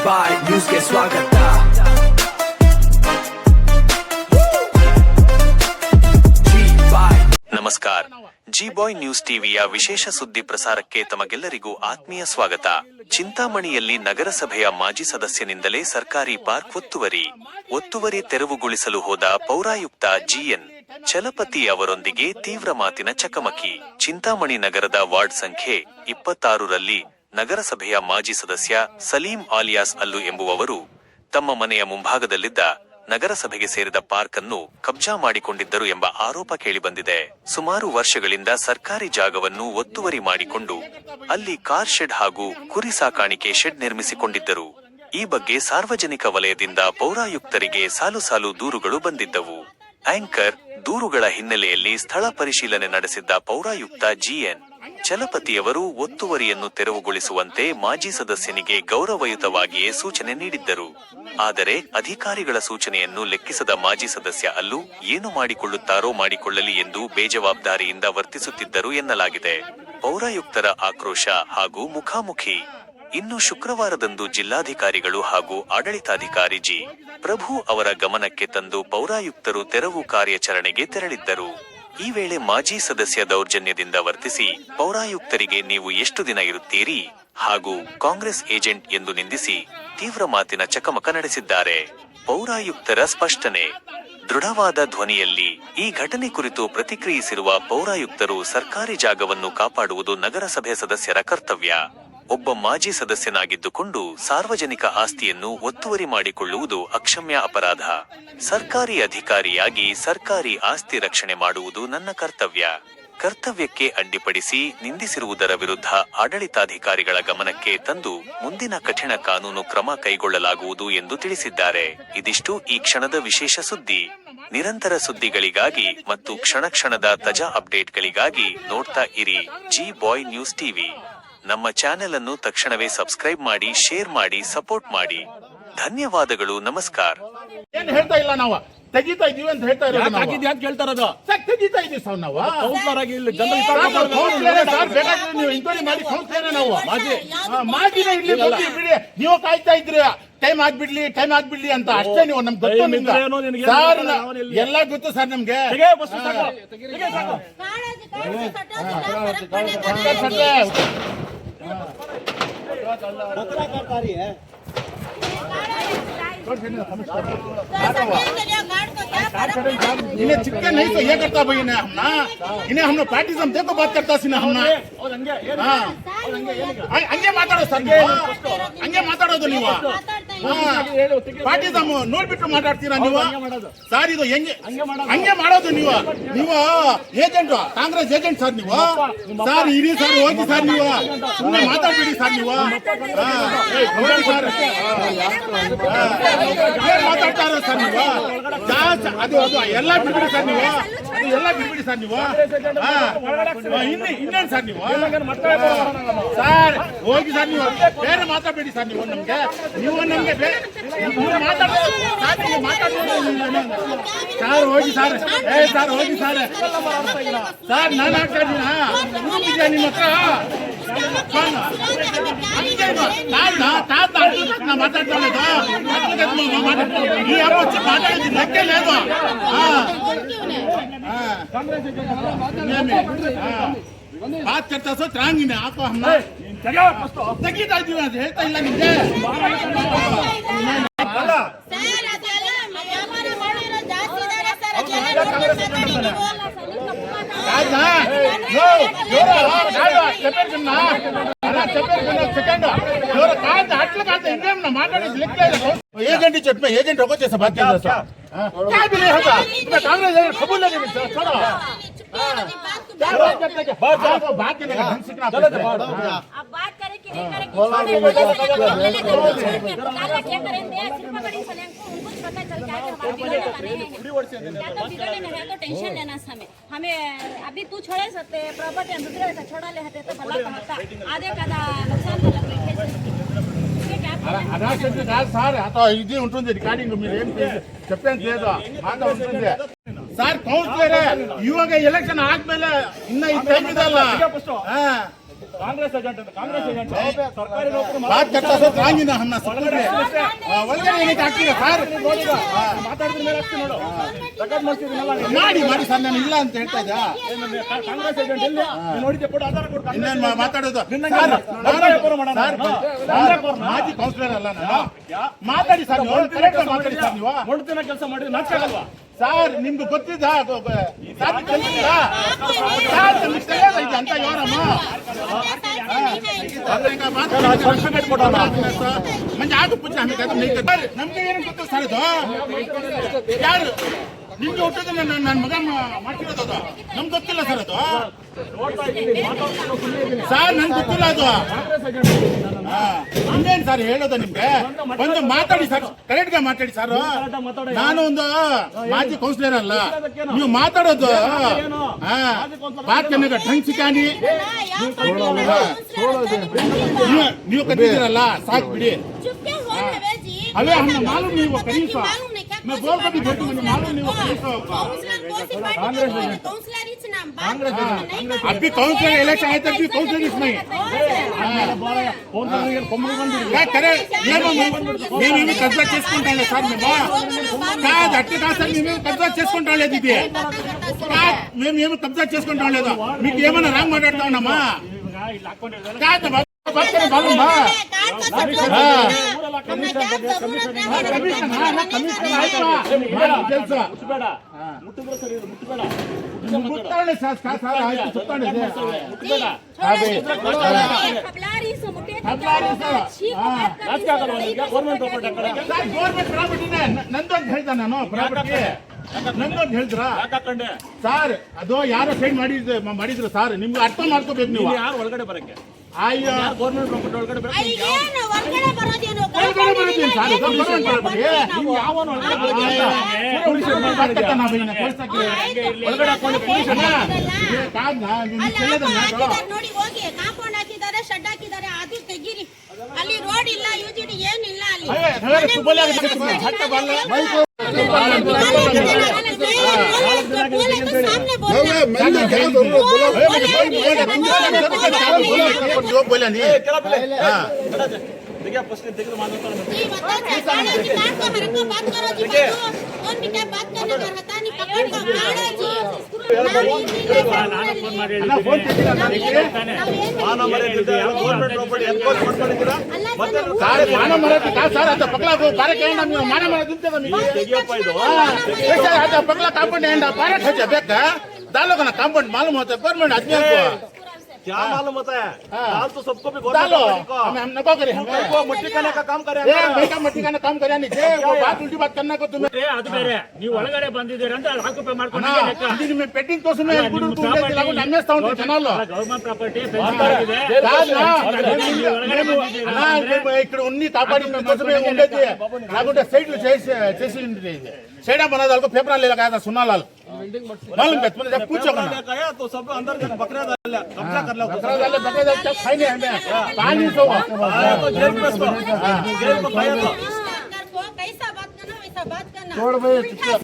ಬಾಯ್ ನ್ಯೂಸ್ಗೆ ಸ್ವಾಗತ. ನಮಸ್ಕಾರ. ಜಿ ಬಾಯ್ ನ್ಯೂಸ್ ಟಿವಿಯ ವಿಶೇಷ ಸುದ್ದಿ ಪ್ರಸಾರಕ್ಕೆ ತಮಗೆಲ್ಲರಿಗೂ ಆತ್ಮೀಯ ಸ್ವಾಗತ. ಚಿಂತಾಮಣಿಯಲ್ಲಿ ನಗರಸಭೆಯ ಮಾಜಿ ಸದಸ್ಯನಿಂದಲೇ ಸರ್ಕಾರಿ ಪಾರ್ಕ್ ಒತ್ತುವರಿ ತೆರವುಗೊಳಿಸಲು ಹೋದ ಪೌರಾಯುಕ್ತ ಜಿಎನ್ ಚಲಪತಿ ಅವರೊಂದಿಗೆ ತೀವ್ರ ಮಾತಿನ ಚಕಮಕಿ. ಚಿಂತಾಮಣಿ ನಗರದ ವಾರ್ಡ್ ಸಂಖ್ಯೆ 26ರಲ್ಲಿ ನಗರಸಭೆಯ ಮಾಜಿ ಸದಸ್ಯ ಸಲೀಂ ಆಲಿಯಾಸ್ ಅಲ್ಲು ಎಂಬುವವರು ತಮ್ಮ ಮನೆಯ ಮುಂಭಾಗದಲ್ಲಿದ್ದ ನಗರಸಭೆಗೆ ಸೇರಿದ ಪಾರ್ಕ್ ಅನ್ನು ಕಬ್ಜಾ ಮಾಡಿಕೊಂಡಿದ್ದರು ಎಂಬ ಆರೋಪ ಕೇಳಿಬಂದಿದೆ. ಸುಮಾರು ವರ್ಷಗಳಿಂದ ಸರ್ಕಾರಿ ಜಾಗವನ್ನು ಒತ್ತುವರಿ ಮಾಡಿಕೊಂಡು ಅಲ್ಲಿ ಕಾರ್ ಶೆಡ್ ಹಾಗೂ ಕುರಿ ಸಾಕಾಣಿಕೆ ಶೆಡ್ ನಿರ್ಮಿಸಿಕೊಂಡಿದ್ದರು. ಈ ಬಗ್ಗೆ ಸಾರ್ವಜನಿಕ ವಲಯದಿಂದ ಪೌರಾಯುಕ್ತರಿಗೆ ಸಾಲು ದೂರುಗಳು ಬಂದಿದ್ದವು. ಆಂಕರ್ ದೂರುಗಳ ಹಿನ್ನೆಲೆಯಲ್ಲಿ ಸ್ಥಳ ಪರಿಶೀಲನೆ ನಡೆಸಿದ್ದ ಪೌರಾಯುಕ್ತ ಜಿಎನ್ ಚಲಪತಿಯವರು ಒತ್ತುವರಿಯನ್ನು ತೆರವುಗೊಳಿಸುವಂತೆ ಮಾಜಿ ಸದಸ್ಯನಿಗೆ ಗೌರವಯುತವಾಗಿಯೇ ಸೂಚನೆ ನೀಡಿದ್ದರು. ಆದರೆ ಅಧಿಕಾರಿಗಳ ಸೂಚನೆಯನ್ನು ಲೆಕ್ಕಿಸದ ಮಾಜಿ ಸದಸ್ಯ ಅಲ್ಲು ಏನು ಮಾಡಿಕೊಳ್ಳುತ್ತಾರೋ ಮಾಡಿಕೊಳ್ಳಲಿ ಎಂದು ಬೇಜವಾಬ್ದಾರಿಯಿಂದ ವರ್ತಿಸುತ್ತಿದ್ದರು ಎನ್ನಲಾಗಿದೆ. ಪೌರಾಯುಕ್ತರ ಆಕ್ರೋಶ ಹಾಗೂ ಮುಖಾಮುಖಿ. ಇನ್ನು ಶುಕ್ರವಾರದಂದು ಜಿಲ್ಲಾಧಿಕಾರಿಗಳು ಹಾಗೂ ಆಡಳಿತಾಧಿಕಾರಿ ಜಿ. ಪ್ರಭು ಅವರ ಗಮನಕ್ಕೆ ತಂದು ಪೌರಾಯುಕ್ತರು ತೆರವು ಕಾರ್ಯಾಚರಣೆಗೆ ತೆರಳಿದ್ದರು. ಈ ವೇಳೆ ಮಾಜಿ ಸದಸ್ಯ ದೌರ್ಜನ್ಯದಿಂದ ವರ್ತಿಸಿ ಪೌರಾಯುಕ್ತರಿಗೆ ನೀವು ಎಷ್ಟು ದಿನ ಇರುತ್ತೀರಿ ಹಾಗೂ ಕಾಂಗ್ರೆಸ್ ಏಜೆಂಟ್ ಎಂದು ನಿಂದಿಸಿ ತೀವ್ರ ಮಾತಿನ ಚಕಮಕ ನಡೆಸಿದ್ದಾರೆ. ಪೌರಾಯುಕ್ತರ ಸ್ಪಷ್ಟನೆ. ದೃಢವಾದ ಧ್ವನಿಯಲ್ಲಿ ಈ ಘಟನೆ ಕುರಿತು ಪ್ರತಿಕ್ರಿಯಿಸಿರುವ ಪೌರಾಯುಕ್ತರು ಸರ್ಕಾರಿ ಜಾಗವನ್ನು ಕಾಪಾಡುವುದು ನಗರಸಭೆ ಸದಸ್ಯರ ಕರ್ತವ್ಯ. ಒಬ್ಬ ಮಾಜಿ ಸದಸ್ಯನಾಗಿದ್ದುಕೊಂಡು ಸಾರ್ವಜನಿಕ ಆಸ್ತಿಯನ್ನು ಒತ್ತುವರಿ ಮಾಡಿಕೊಳ್ಳುವುದು ಅಕ್ಷಮ್ಯ ಅಪರಾಧ. ಸರ್ಕಾರಿ ಅಧಿಕಾರಿಯಾಗಿ ಸರ್ಕಾರಿ ಆಸ್ತಿ ರಕ್ಷಣೆ ಮಾಡುವುದು ನನ್ನ ಕರ್ತವ್ಯಕ್ಕೆ ಅಡ್ಡಿಪಡಿಸಿ ನಿಂದಿಸಿರುವುದರ ವಿರುದ್ಧ ಆಡಳಿತಾಧಿಕಾರಿಗಳ ಗಮನಕ್ಕೆ ತಂದು ಮುಂದಿನ ಕಠಿಣ ಕಾನೂನು ಕ್ರಮ ಕೈಗೊಳ್ಳಲಾಗುವುದು ಎಂದು ತಿಳಿಸಿದ್ದಾರೆ. ಇದಿಷ್ಟು ಈ ಕ್ಷಣದ ವಿಶೇಷ ಸುದ್ದಿ. ನಿರಂತರ ಸುದ್ದಿಗಳಿಗಾಗಿ ಮತ್ತು ಕ್ಷಣದ ತಾಜಾ ಅಪ್ಡೇಟ್ಗಳಿಗಾಗಿ ನೋಡ್ತಾ ಇರಿ ಜಿ ಬಾಯ್ ನ್ಯೂಸ್ ಟಿವಿ. ನಮ್ಮ ಚಾನೆಲ್ ಅನ್ನು ತಕ್ಷಣವೇ ಸಬ್ಸ್ಕ್ರೈಬ್ ಮಾಡಿ, ಶೇರ್ ಮಾಡಿ, ಸಪೋರ್ಟ್ ಮಾಡಿ. ಧನ್ಯವಾದಗಳು. ನಮಸ್ಕಾರ. ಏನ್ ಹೇಳ್ತಾ ಇಲ್ಲ, ನಾವು ತೆಗಿತಾ ಇದೀವಿ ಅಂತ ಹೇಳ್ತಾ ಇರೋದು. ಕೇಳ್ತಾ ಇರೋದು ತೆಗಿತಾ ಇದೀವಿ ಸರ್. ನಾವು ನೀವು ಎಂಕ್ವೈರಿ ಮಾಡಿ ಕೌನ್ಸಿಲರ್ ನಾವು ಮಾಡಿದ್ರೆ ಇಲ್ಲಿ ಬಿಡಿ, ನೀವು ಕಾಯ್ತಾ ಇದ್ರಿ ಟೈಮ್ ಆಗ್ಬಿಡ್ಲಿ ಅಂತ ಅಷ್ಟೇ. ನೀವು ನಮ್ಗೆ ಗೊತ್ತು ಸರ್, ಎಲ್ಲ ಗೊತ್ತು ಸರ್ ನಮ್ಗೆ. इन्हें चिक्के नहीं तो ये करता भाई इन्हें हम लोग पार्टिज्म देखो बात करता सी ना हम ಹಂಗೆ ಮಾತಾಡೋ ಸರ್, ಹಂಗೆ ಮಾತಾಡೋದು ನೀವು. ಪಾರ್ಟಿಸಮ್ ನೋಡ್ಬಿಟ್ಟು ಮಾತಾಡ್ತೀರಾ ನೀವು ಸರ್. ಇದು ಹಂಗೆ ಮಾಡೋದು ನೀವು ಏಜೆಂಟ್, ಕಾಂಗ್ರೆಸ್ ಏಜೆಂಟ್ ಸರ್ ನೀವು. ಸರ್ ಇರಿ ಸರ್, ಹೋಗಿ ಸರ್, ನೀವು ಸುಮ್ಮನೆ ಮಾತಾಡ್ಬಿಡಿ ಸರ್. ನೀವು ಮಾತಾಡ್ತಾರ ಸರ್ ನೀವು. ಅದು ಎಲ್ಲ ಬಿಡ್ಬಿಡಿ ಸರ್ ನೀವು, ಇನ್ನೇನು ಸರ್ ನೀವು ಸರ್, ಹೋಗಿ ಸರ್. ನೀವು ಬೇರೆ ಮಾತಾಡಬೇಡಿ ಸರ್. ನೀವು ನಮ್ಗೆ ಸರ್ ಹೋಗಿ ಸರ್. ಸರ್ ಹೋಗಿ ಸರ್. ಸರ್ ನಾನು ಆಗ್ತಾ ಇದ್ದೀನ ನಿಮ್ಮ ಹತ್ರ ಮಾತಾಡ್ತಾ ಲೆಕ್ಕ లేదు. बात करता सो त्रांगी ने आपको हम ತೆಗಿತಾ ಇದೀವಿ ಅಂತ ಹೇಳ್ತಾ ಇಲ್ಲ ನಿಮ್ಗೆ. ఏజెంట్ చెప్పిన ఏజెంట్ ఒక చేసే బాధ్యత కాంగ్రెస్ కబూల్ छोड़ो. बात करने का ढंग सीखना पड़ता है. अब बात करें कि नहीं करें, क्या करेंगे सिर्फ बड़ी सलेम को उनको पता चल गया कि बिगड़ने है तो टेंशन लेना हमें अभी तू छोड़े सकते प्रॉपर्टी दूसरे से छोड़ा ले तो भला होता आधे का नुकसान సార్ ఇది ఉంటుంది రికార్డింగ్. మీరు ఏం చెప్పేది లేదు, మాట ఉంటుంది సార్. కౌన్సిలర్ ಇವಾಗ ಎಲೆಕ್ಷನ್ ಆದ್ಮೇಲೆ ಇನ್ನ ಈ ಟೈಮ್ ಇದಲ್ಲ. ಕಾಂಗ್ರೆಸ್ ಏಜೆಂಟ್ ಅಂತ ಕಾಂಗ್ರೆಸ್ ಏಜೆಂಟ್ ಸರ್ಕಾರಿ ನೌಕರಿ बात करता सो रांगी ना हन्ना ಒಳಗಡೆ ಏನಕ್ಕೆ ಆಗ್ತಿದೆ ಸರ್ ಮಾತಾಡಿದ ಮೇಲೆ ಆಗ್ತೀನಿ ನೋಡು ರೆಕಾರ್ಡ್ ಮಾಡ್ತಿದ್ದೀನಲ್ಲ ಮಾಡಿ ಸರ್ ನಾನು ಇಲ್ಲ ಅಂತ ಹೇಳ್ತಾ ಇದ್ದೆ ಕಾಂಗ್ರೆಸ್ ಏಜೆಂಟ್ ಎಲ್ಲಿ ನೋಡಿದ್ದೆ ಕೊಡು ಆಧಾರ ಕೊಡು ಇನ್ನೇನು ಮಾತಾಡೋದು ಮಾಜಿ ಕೌನ್ಸಿಲರ್ ಅಲ್ಲ ನಾನು ಮಾತಾಡಿ ಸರ್ ಮಾತಾಡಿ ಸರ್ ನೀವು ಮೊಂಡತನ ಕೆಲಸ ಮಾಡಿದ್ರೆ ನಾಚಿಕೆ ಆಗಲ್ವಾ ಸರ್ ನಿಮ್ಗೆ ಗೊತ್ತಿದ್ದ ಅಂತ ಯಾರಮ್ಮ ಸರ್ಟಿಫಿಕೇಟ್ ಕೊಟ್ಟಲ್ಲ ಮಂಜೆ ಆಗ ಪೂಜೆ ನಮ್ಗೆ ಏನು ಗೊತ್ತು ಸರ್ ಇದು ಯಾರು ನಿಮ್ಗೆ ಹುಟ್ಟದ ನನ್ನ ಮಗ ಮಾಡ್ತಿರೋದು ನಮ್ಗೆ ಗೊತ್ತಿಲ್ಲ ಸರ್ ಅದು ಸರ್ ನನ್ಗೆ ಗೊತ್ತಿಲ್ಲ ಅದು ಇನ್ನೇನು ಸರ್ ಹೇಳೋದು ನಿಮ್ಗೆ ಒಂದು ಮಾತಾಡಿ ಸರ್ ಕರೆಕ್ಟ್గా ಮಾತಾಡಿ ಸರ್ ನಾನು ಒಂದು ಮಾಜಿ ಕೌನ್ಸಿಲರ್ ಅಲ್ಲ ನೀವು ಮಾತಾಡೋದು ಬಾತ್ करने का ढंग सिखानी ನೀವು ಕಟ್ಟಿದ್ದೀರಲ್ಲ ಸಾಕು ಬಿಡಿ अरे हमें मालूम नहीं वो कहीं सा मैं बोल कर भी बैठूं मुझे मालूम नहीं वो कहीं सा अभी काउंसिलर इलेक्शन आए तक भी काउंसिलर इसमें क्या करे మేము కబ్జా చేసుకుంటాంలే సార్ కాదు అట్టి కాదు సార్ మేము కబ్జా చేసుకుంటాం లేదు ఇది మేము కబ్జా చేసుకుంటాం లేదు మీకు ఏమైనా రాంగ్ మాట్లాడుతా ఉన్నామా కాదు బాగుందా తెలుసా ಮುಟ್ಟಿದ್ರೆ ಸರಿ ಮುಟ್ಟಬೇಡ ಮುಟ್ಟಾಳೆ ಸರ್ ಆಯ್ತು ಸುತ್ತಾಳೆ ಗೌರ್ಮೆಂಟ್ ಪ್ರಾಪರ್ಟಿನೇ ನಂದು ಅಂತ ಹೇಳ್ದ ನಾನು ಪ್ರಾಪರ್ಟಿ ನಂದು ಅಂತ ಹೇಳಿದ್ರ ಸರ್ ಅದು ಯಾರೋ ಸೈನ್ ಮಾಡಿದ್ರು ಸರ್ ನಿಮ್ಗೆ ಅರ್ಥ ಮಾಡ್ಕೋಬೇಕು ನೀವು ಯಾರು ಒಳಗಡೆ ಬರಕ್ಕೆ ಅಯ್ಯೋ ಗೌರ್ಮೆಂಟ್ ಪ್ರಾಪರ್ಟಿ ಒಳಗಡೆ ಬರಕ್ಕೆ ಒಳಗಡೆ ಹಾಕೊಂಡು ನೋಡಿ ಹೋಗಿ ಕಾಂಪೌಂಡ್ ಹಾಕಿದ್ದಾರೆ ಶೆಡ್ ಹಾಕಿದ್ದಾರೆ ಅದು ತೆಗೀರಿ ಅಲ್ಲಿ ರೋಡ್ ಇಲ್ಲ ಯುಜಿಡಿ ಏನಿಲ್ಲ बोला नहीं देखिए फर्स्ट देखो मानता हूं बात करो जी कौन भी क्या बात करने का रहता नहीं पकड़ को काढ़ा जी ನಾನು ಫೋನ್ ಮಾಡಿ ಮಾನ ಮರ್ಯಾದೆ ಗೌರ್ಮೆಂಟ್ ಪ್ರಾಪರ್ಟಿ ಎನ್ಕ್ವೈರಿ ಮಾಡ್ಕೊಂಡಿದ್ದೀರಾ ಮತ್ತೆ ಮಾನ ಮರ್ಯಾದೆ का सर आता पकला को बारे के ना माನ ಮರ್ಯಾದೆ दिंते नಮಗೆ ತೆಗಿಯಪ್ಪ ಇದು सर आता पकला कांपौंड एंड बारे खचे बेका डालो का कांपौंड मालूम होता है गवर्नमेंट आदमी को क्या मालूम होता है दाल तो सबको भी डालो गवर्नमेंट हम नको करे हम को मट्टी खाने का काम करे ए बेटा मट्टी का काम करे नहीं जे वो बात उल्टी बात करना को तुम्हें ಅದು ಬೇರೆ ನೀವು ಒಳಗಡೆ ಬಂದಿದ್ದೀರಾ ಅಂತ ಆಕ್ಯುಪೈ ಮಾಡ್ಕೊಂಡು ఇది మీ పెట్టింగ్ కోసమే గుడు ఉండేది లాగా నమ్మేస్తా ఉంటారు జనాలు ಗವರ್ನಮೆಂಟ್ ಪ್ರಾಪರ್ಟಿ ಆಗಿದೆ ఇక్కడ ఉన్ని కాపాడి కోసమే ఉండేది లేకుంటే సైడ్లు చేసి ఉండేది సైడ్ మనదాలకు పేపర్ లేదు కదా సున్నాలాలు मालूम है तुमने जब पूछो ना गया तो सब अंदर जब बकरा डाल कब्जा कर लो बकरा तब खाई नहीं हमें पानी तो जेल में जेल में खाया तो कैसा बात करना वैसा बात करना छोड़ भाई